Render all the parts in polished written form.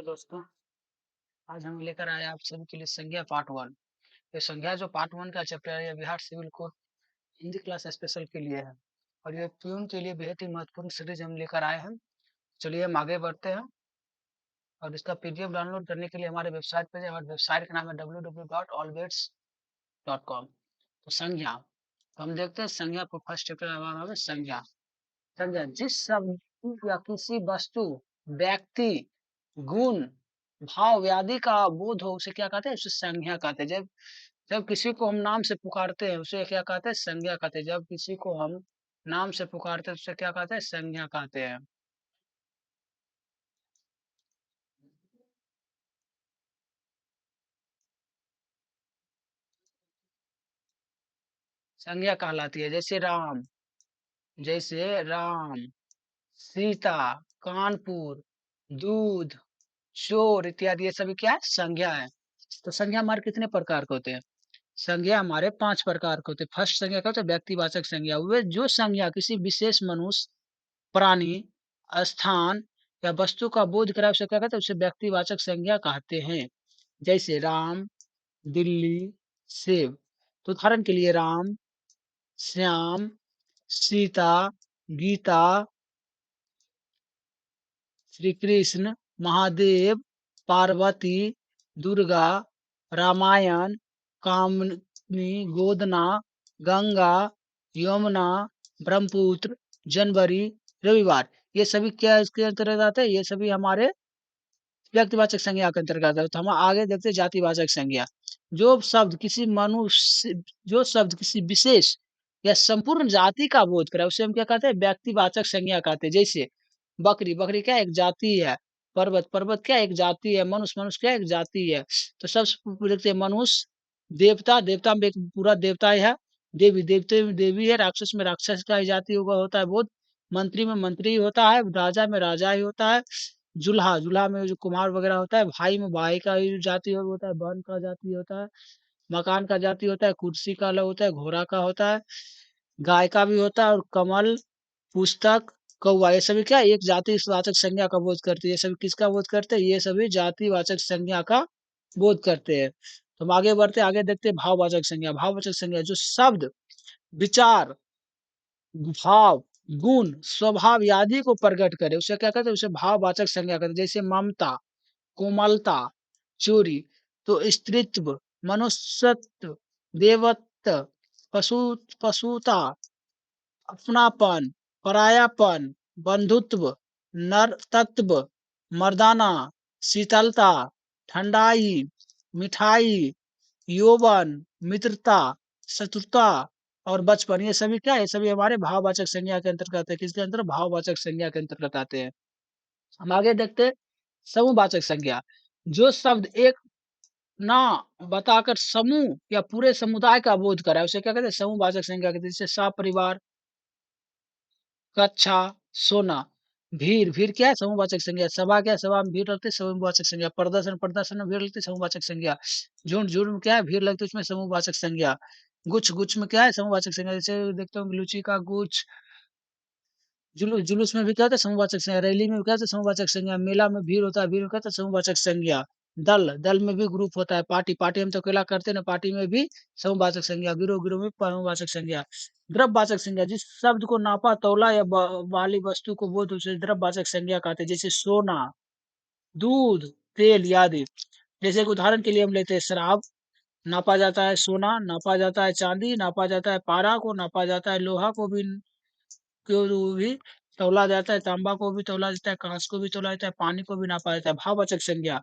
Hello दोस्तों, आज हम लेकर आए आप सभी के लिए संज्ञा पार्ट 1। ये संज्ञा जो पार्ट 1 का चैप्टर है, ये Bihar civil code Hindi class special के लिए है और ये प्यून के लिए बेहद ही महत्वपूर्ण सीरीज हम लेकर आए हैं। चलिए हम आगे बढ़ते हैं और इसका पीडीएफ डाउनलोड करने के लिए हमारे वेबसाइट पर जाएं। हमारे वेबसाइट का नाम है www.allbets.com। तो संज्ञा, तो हम देखते हैं संज्ञा को। फर्स्ट चैप्टर हमारा है संज्ञा। संज्ञा जिस शब्द या किसी वस्तु, व्यक्ति, गुण, भाव आदि का बोध हो उसे क्या कहते हैं? उसे संज्ञा कहते हैं। जब जब किसी को हम नाम से पुकारते हैं उसे क्या कहते हैं? संज्ञा कहते हैं। जब किसी को हम नाम से पुकारते हैं उसे क्या कहते हैं? संज्ञा कहते हैं। संज्ञा कहलाती है। जैसे राम, सीता, कानपुर, दूध, चोर इत्यादि, ये सभी क्या है? संज्ञा है। तो संज्ञा हमारे कितने प्रकार के होते हैं? संज्ञा हमारे 5 प्रकार के होते हैं। फर्स्ट संज्ञा क्या होता है? व्यक्तिवाचक संज्ञा। वे जो संज्ञा किसी विशेष मनुष्य, प्राणी, स्थान या वस्तु का बोध कराए उसे क्या कहते हैं? उसे व्यक्तिवाचक संज्ञा कहते हैं। जैसे राम, दिल्ली, सेब। तो उदाहरण के लिए राम, श्याम, सीता, गीता, श्री कृष्ण, महादेव, पार्वती, दुर्गा, रामायण, कामनी, गोदना, गंगा, यमुना, ब्रह्मपुत्र, जनवरी, रविवार, ये सभी क्या इसके अंतर्गत आते हैं? ये सभी हमारे व्यक्तिवाचक संज्ञा के अंतर्गत आते हैं। तो हम आगे देखते हैं जातिवाचक संज्ञा। जो शब्द किसी विशेष या संपूर्ण जाति का बोध करे उसे हम क्या कहते हैं? व्यक्तिवाचक संज्ञा कहते हैं। जैसे बकरी, बकरी क्या एक जाति है। पर्वत, पर्वत क्या एक जाति है। मनुष्य, मनुष्य क्या एक जाति है। तो सबसे देखते हैं मनुष्य। देवता, देवता में एक पूरा देवता ही है। देवी, देवते में देवी है। राक्षस में राक्षस का ही जाति होता है बोध। मंत्री में मंत्री होता है। राजा में राजा ही होता है। जुल्हा, जुल्हा में जो कुम्हार वगैरह होता है। भाई में भाई का ही जाति होता है। बहन का जाति होता है। मकान का जाति होता है। कुर्सी का अलग होता है। घोड़ा का होता है। गाय का भी होता है। और कमल, पुस्तक, कौवा, ये सभी क्या एक जातिवाचक संज्ञा का बोध करते हैं। ये सभी किसका बोध करते हैं? ये सभी जातिवाचक संज्ञा का बोध करते हैं। तो हम आगे बढ़ते हैं, आगे देखते हैं भाववाचक संज्ञा। भाववाचक संज्ञा जो शब्द, विचार, भाव, गुण, स्वभाव आदि को प्रकट करे उसे क्या कहते हैं? उसे भाववाचक संज्ञा कहते हैं। जैसे ममता, कोमलता, चोरी। तो स्त्रीत्व, मनुष्यत्व, देवत्व, पशु, पशुता, अपनापन, परायापन, बंधुत्व, नर तत्व, मर्दाना, शीतलता, ठंडाई, मिठाई, यौवन, मित्रता, शत्रुता और बचपन, ये सभी क्या है? ये सभी हमारे भाववाचक संज्ञा के अंतर्गत आते हैं। किसके अंतर्गत? भाववाचक संज्ञा के अंतर्गत आते हैं। हम आगे देखते हैं समूहवाचक संज्ञा। जो शब्द एक ना बताकर समूह या पूरे समुदाय का बोध कराए उसे क्या कहते हैं? समूहवाचक संज्ञा कहते हैं। जैसे सपरिवार, कक्षा, सोना। भीड़, भीड़ क्या है? समूहवाचक संज्ञा। सभा क्या है? सभा में भीड़ लगती है। समूहवाचक संज्ञा। प्रदर्शन, प्रदर्शन में भीड़ लगती है। समूहवाचक संज्ञा। झुंड, झुंड में क्या है? भीड़ लगती है, उसमें समूहवाचक संज्ञा। गुच्छ, गुच्छ में क्या है? समूहवाचक संज्ञा। जैसे देखते हो लूची का गुच्छ। जुलूस, जुलूस में भी क्या होता है? समूहवाचक संज्ञा। रैली में क्या होता है? समूहवाचक संज्ञा। मेला में भीड़ होता है, भीड़ में क्या होता है? समूहवाचक संज्ञा। दल, दल में भी ग्रुप होता है। पार्टी, पार्टी हम तो अकेला करते हैं ना, पार्टी में भी समूहवाचक संज्ञा। गिरोह, गिरोह में समूहवाचक संज्ञा। द्रव्यवाचक संज्ञा जिस शब्द को नापा तौला या वाली वस्तु को बोध उसे द्रव्यवाचक संज्ञा कहते हैं। जैसे सोना, दूध, तेल आदि। जैसे कि उदाहरण के लिए हम लेते हैं शराब, नापा जाता है। सोना नापा जाता है। चांदी नापा जाता है। पारा को नापा जाता है। लोहा को भी तौला जाता है। तांबा को भी तौला जाता है। कांच को भी तौला जाता है। पानी को भी नापा जाता है। भाववाचक संज्ञा,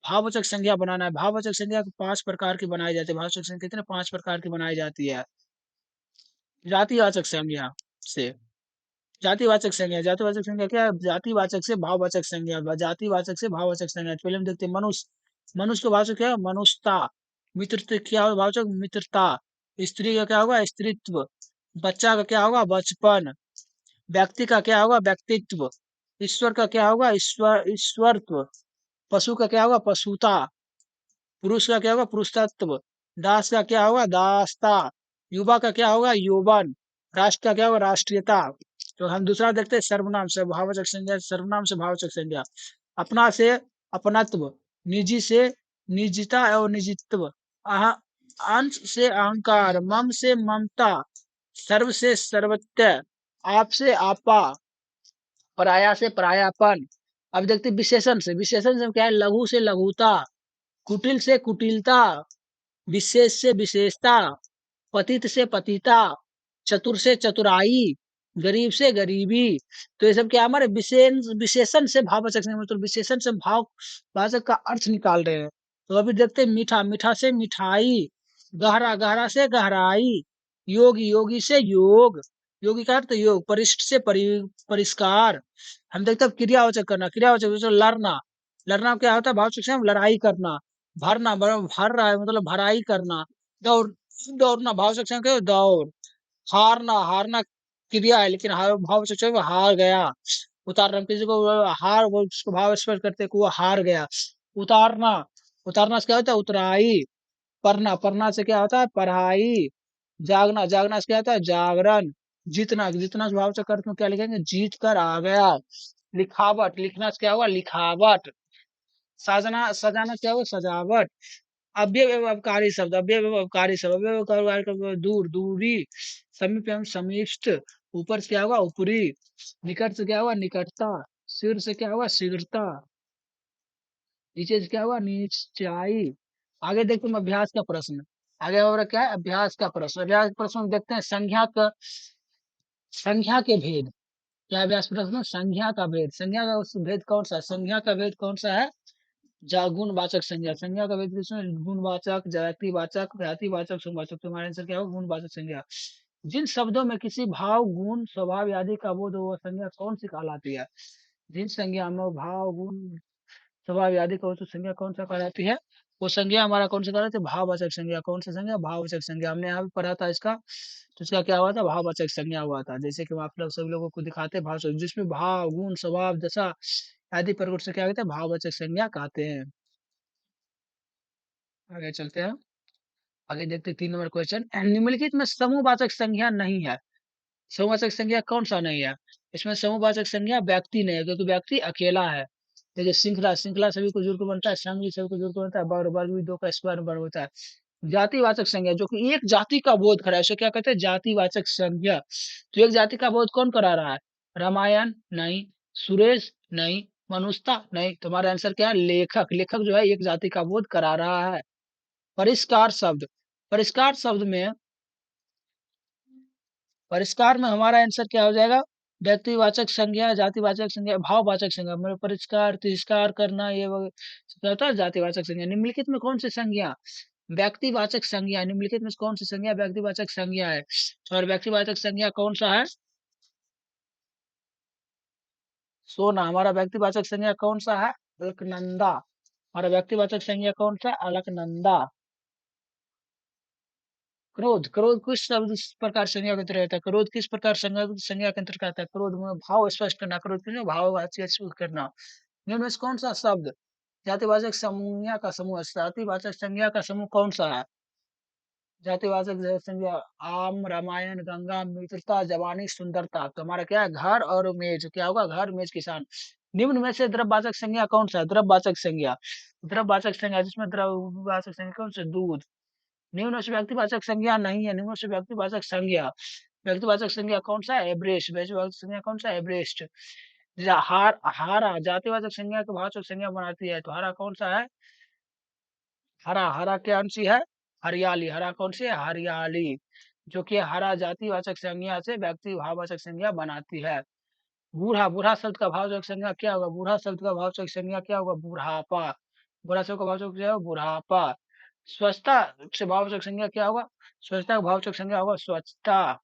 भाववाचक संज्ञा बनाना है। भाववाचक संज्ञा 5 प्रकार की बनाई जाती है। भाववाचक संज्ञा कितने? 5 प्रकार की बनाई जाती है। जातिवाचक संज्ञा से, जातिवाचक संज्ञा, जातिवाचक संज्ञा क्या है? जातिवाचक से भाववाचक संज्ञा, जातिवाचक से भाववाचक संज्ञा। तो पहले हम देखते हैं मनुष्य। मनुष्य का भाववाचक क्या है? मनुष्यता। मित्र क्या होगा भाववाचक? मित्रता। स्त्री का क्या होगा? स्त्रीत्व। बच्चा का क्या होगा? बचपन। व्यक्ति का क्या होगा? व्यक्तित्व। ईश्वर का क्या होगा? ईश्वरत्व। पशु का क्या होगा? पशुता। पुरुष का क्या होगा? पुरुषत्व। दास का क्या होगा? दासता। युवा का क्या होगा? यौवन। राष्ट्र का क्या होगा? राष्ट्रीयता। तो हम दूसरा देखते हैं सर्वनाम से भाववाचक संज्ञा। सर्वनाम से भाववाचक संज्ञा। अपना से अपनत्व, निजी से निजता एवं निजित्व, अह अंश से अहंकार, मम से ममता, सर्व से सर्वत्व, आप से आपा, पराया से परायापन। अब देखते हैं विशेषण से क्या है? लघु से लघुता, कुटिल से कुटिलता, विशेष से विशेषता, पतित से पतिता, चतुर से चतुराई, गरीब से गरीबी। तो ये सब क्या है? हमारे विशेषण से भाववाचक से, मतलब विशेषण से भाववाचक का अर्थ निकाल रहे हैं। तो अभी देखते हैं मीठा, मीठा से मिठाई, गहरा, गहरा से गहराई, योगी, योगी से योग, योगी का अर्थ योग, परिष्ट से परिष्कार। हम देखते हैं क्रियावाचक करना, क्रियावाचक जैसे लड़ना, लड़ना क्या होता है? भाववाचक से हम लड़ाई करना। भरना, भर रहा है मतलब भराई करना। दौड़, दौड़ना, भाववाचक से क्या? दौड़। हारना, हारना क्रिया है लेकिन भाव से वो हार गया। उतारना, किसी को हार, वो उसको भाव स्पर्श करते कि वो हार गया। उतारना, उतारना से क्या होता है? उतराई। पढ़ना, पढ़ना से क्या होता है? पढ़ाई। जागना, जागना से क्या होता है? जागरण। जीतना, जीतना से भाव से अर्थ में क्या लिखेंगे? जीत कर आ गया। लिखावट, लिखना से क्या हुआ? लिखावट। साजना, सजाना क्या हुआ? सजावट। अव्यय एवं अवकारी शब्द, अव्यय एवं अवकारी शब्द, अव्यय एवं अवकारी शब्द, दूर, दूरी। समीप एवं समिष्ट, ऊपर से क्या होगा? ऊपरी। निकट से क्या हुआ? निकटता। शीघ्र से क्या हुआ? शीघ्रता। नीचे से क्या हुआ? नीचाई। आगे देखते हैं अभ्यास का प्रश्न। आगे और क्या है? अभ्यास का प्रश्न। अभ्यास के प्रश्न में देखते हैं संख्या के भेद। क्या अभ्यास प्रश्न? संख्या का भेद। संख्या का भेद कौन सा है? संख्या का भेद कौन सा है? गुणवाचक संज्ञा, संज्ञा का भेद किसमें? गुणवाचक, जातिवाचक, व्यातिवाचक, समवाचक। तुम्हारा आंसर क्या होगा? गुणवाचक संज्ञा। जिन शब्दों में किसी भाव, गुण, स्वभाव आदि का बोध हो वह संज्ञा कौन सी कहलाती है? जिन संज्ञा में भाव, गुण, स्वभाव आदि का हो तो संज्ञा कौन सा कहलाती है? वो संज्ञा हमारा कौन सा कहलाती है? भाववाचक संज्ञा। कौन सा संज्ञा? भाववाचक संज्ञा। हमने यहाँ भी पढ़ा था इसका। तो इसका क्या हुआ था? भाववाचक संज्ञा हुआ था। जैसे कि हम आप लोग सभी लोगों को दिखाते हैं भाव, जिसमें भाव, गुण, स्वभाव, दशा आदि प्रकट से क्या कहते हैं? भाववाचक संज्ञा कहते हैं। आगे चलते हैं। आगे देखते हैं 3 नंबर क्वेश्चन। निम्नलिखित में समूहवाचक संज्ञा नहीं है। समूहवाचक संज्ञा कौन सा नहीं है? इसमें समूहवाचक संज्ञा व्यक्ति नहीं है, क्योंकि व्यक्ति अकेला है। जैसे श्रृंखला, श्रृंखला सभी को जोड़ के बनता है, संघ भी सभी को जोड़ के बनता है, वर्ग, वर्ग भी दो का स्क्वायर वर्ग होता है। जातिवाचक संज्ञा, जो कि एक जाति का बोध करा है, इसे क्या कहते हैं? जातिवाचक संज्ञा। तो एक जाति का बोध कौन करा रहा है? रामायण नहीं, सुरेश नहीं, मनुष्यता नहीं। तुम्हारा आंसर क्या है? लेखक। लेखक जो है एक जाति का बोध करा रहा है। परिष्कार शब्द, परिष्कार शब्द में, परिष्कार में हमारा आंसर क्या हो जाएगा? व्यक्तिवाचक संज्ञा, जातिवाचक संज्ञा, भाववाचक संज्ञा। मतलब परिष्कार, तिरस्कार करना, ये क्या होता है? जातिवाचक संज्ञा। निम्नलिखित में कौन सी संज्ञा व्यक्तिवाचक संज्ञा है? निम्नलिखित में कौन सी संज्ञा व्यक्तिवाचक संज्ञा है? और व्यक्तिवाचक संज्ञा कौन सा है? सोना। हमारा व्यक्तिवाचक संज्ञा कौन सा है? अलकनंदा। हमारा व्यक्तिवाचक संज्ञा कौन सा है? अलकनंदा। क्रोध, क्रोध किस शब्द प्रकार संज्ञा के अंतर्गत आता है? क्रोध किस प्रकार संज्ञा संज्ञा के अंतर्गत आता है? क्रोध में भाव स्पष्ट करना, क्रोध किस भाव स्पष्ट करना। निम्न में से कौन सा शब्द जातिवाचक संज्ञा का समूह है? जातिवाचक संज्ञा का समूह कौन सा है? जातिवाचक संज्ञा आम, रामायण, गंगा, मित्रता, जवानी, सुंदरता। तो हमारा क्या है? घर और मेज। क्या होगा? घर, मेज, किसान। निम्न में से द्रव्यवाचक संज्ञा कौन सा है? द्रव्यवाचक संज्ञा, द्रव्यवाचक संज्ञा जिसमें द्रव्यवाचक संज्ञा कौन सा? दूध। निम्न से व्यक्तिवाचक संज्ञा नहीं है। निम्न से व्यक्तिवाचक संज्ञा, व्यक्तिवाचक संज्ञा कौन सा है? एवरेस्ट। व्यक्तिवाचक संज्ञा कौन सा है? एवरेस्ट। हारा जातिवाचक संज्ञा के वाचक संज्ञा बनाती है, तो हरा कौन सा है? हरा, हरा क्या सी है? हरियाली। हरा कौन सी है? हरियाली। जो कि हरा जातिवाचक संज्ञा से व्यक्ति भाववाचक संज्ञा बनाती है। बूढ़ा, बूढ़ा शब्द का भाववाचक संज्ञा क्या होगा? बूढ़ा शब्द का भाववाचक संज्ञा क्या होगा? बुढ़ापा। बूढ़ा शब्द का भाववाचक क्या होगा? बुढ़ापा। स्वच्छता से भाववाचक संज्ञा क्या होगा? स्वच्छता का भाववाचक संज्ञा होगा स्वच्छता।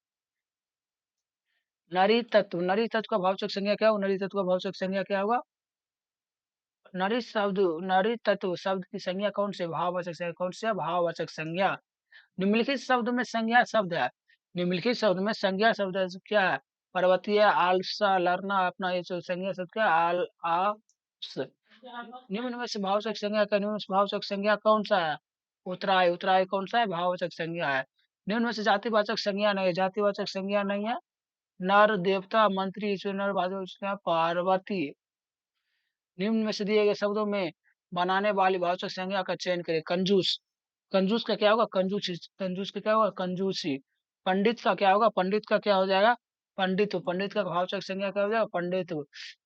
नारी तत्व, नारी तत्व का भाववाचक संज्ञा क्या होगा? नारी तत्व का भाववाचक संज्ञा क्या होगा? नारी शब्द, नारी तत्व शब्द की संज्ञा कौन से? भाववाचक संज्ञा। कौन से? भाववाचक संज्ञा। निम्नलिखित शब्द में संज्ञा शब्द है। निम्नलिखित शब्द में संज्ञा शब्द है, क्या है? पर्वतीय, आलसा, लरना, अपना। ये जो संज्ञा शब्द क्या? आल, आप्स। निम्न में से भाववाचक संज्ञा का, निम्न में से भाववाचक संज्ञा कौन सा है? उतराय, उतराय कौन सा है? भाववाचक संज्ञा है। निम्न में से जातिवाचक संज्ञा नहीं है। जातिवाचक संज्ञा नहीं है। नर, देवता, मंत्री, ईश्वर, नर, भाववाचक संज्ञा पार्वती। निम्न में से दिए गए शब्दों में बनाने वाली भाववाचक संज्ञा का चयन करें। कंजूस, कंजूस का क्या होगा? कंजूसी, कंजूस का क्या होगा? कंजूसी। पंडित का क्या होगा? पंडित का क्या हो जाएगा? पंडित, पंडित का भाववाचक संज्ञा क्या हो जाएगा? पंडित।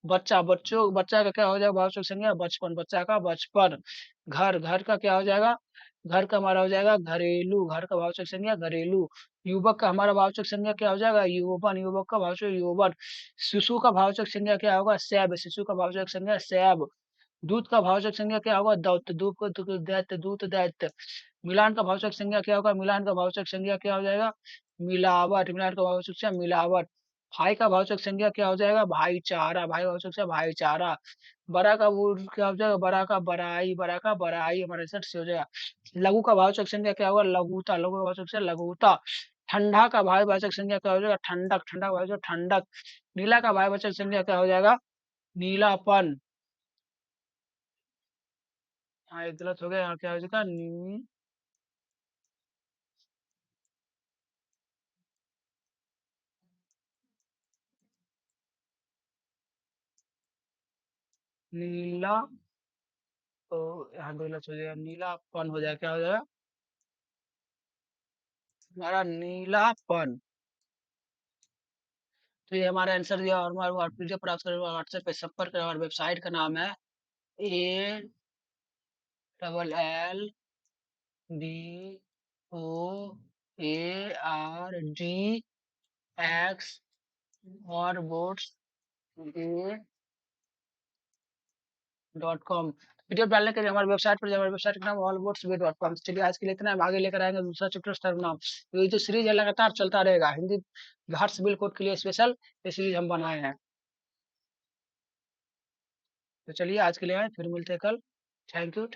बच्चा, बच्चों, बच्चा का क्या हो जाएगा भाववाचक संज्ञा? बचपन, बच्चा का बचपन। घर, घर का क्या हो जाएगा? घर का हमारा हो जाएगा घरेलू, घर का भाववाचक संज्ञा घरेलू। युवक का हमारा भाववाचक संज्ञा क्या हो जाएगा? यौवन, युवक का भाववाचक यौवन। शिशु का भाववाचक संज्ञा क्या होगा? शैब, शिशु का भाववाचक संज्ञा शैब। दूध का भाववाचक संज्ञा क्या होगा? दौत, दूध को दैत्य, दूत दैत्य। मिलान का भाववाचक संज्ञा क्या होगा? मिलान का भाववाचक संज्ञा क्या हो जाएगा? मिलावट, मिलान का भाववाचक संज्ञा मिलावट। भाई का भाववाचक संज्ञा क्या हो जाएगा? भाईचारा, भाई का भाववाचक संज्ञा भाईचारा। बड़ा का वो क्या हो जाएगा? बड़ा का बड़ाई, बड़ा का बड़ाई, हमारा आंसर से हो जाएगा। लघु का भाववाचक संज्ञा क्या होगा? लघुता, लघु का भाववाचक संज्ञा लघुता। ठंडा का भाववाचक संज्ञा क्या हो जाएगा? ठंडक, ठंडा का भाववाचक ठंडक। नीला का भाववाचक संज्ञा क्या हो जाएगा? नीलापन। हाँ, एक गलत हो गया, यहाँ क्या हो जाएगा? नीला, तो यहाँ पे गलत हो जाएगा, नीलापन हो जाएगा, क्या हो जाएगा? हमारा नीलापन। तो ये हमारा आंसर दिया, और हमारा पीडीएफ प्राप्त करने व्हाट्सएप पे संपर्क करें। हमारी वेबसाइट का नाम है ALLBOARDX और बोट्स .com। पीडीएफ डालने के लिए हमारी वेबसाइट पर जाइए, हमारी वेबसाइट का नाम allbotsbay.com। चलिए आज के लिए इतना है, हम आगे लेकर आएंगे दूसरा चैप्टर सर्वनाम। तो ये जो सीरीज है लगातार चलता रहेगा, हिंदी घाट सिविल कोड के लिए स्पेशल ये सीरीज हम बनाए हैं। तो चलिए आज के लिए आए, फिर मिलते हैं कल। Thank you.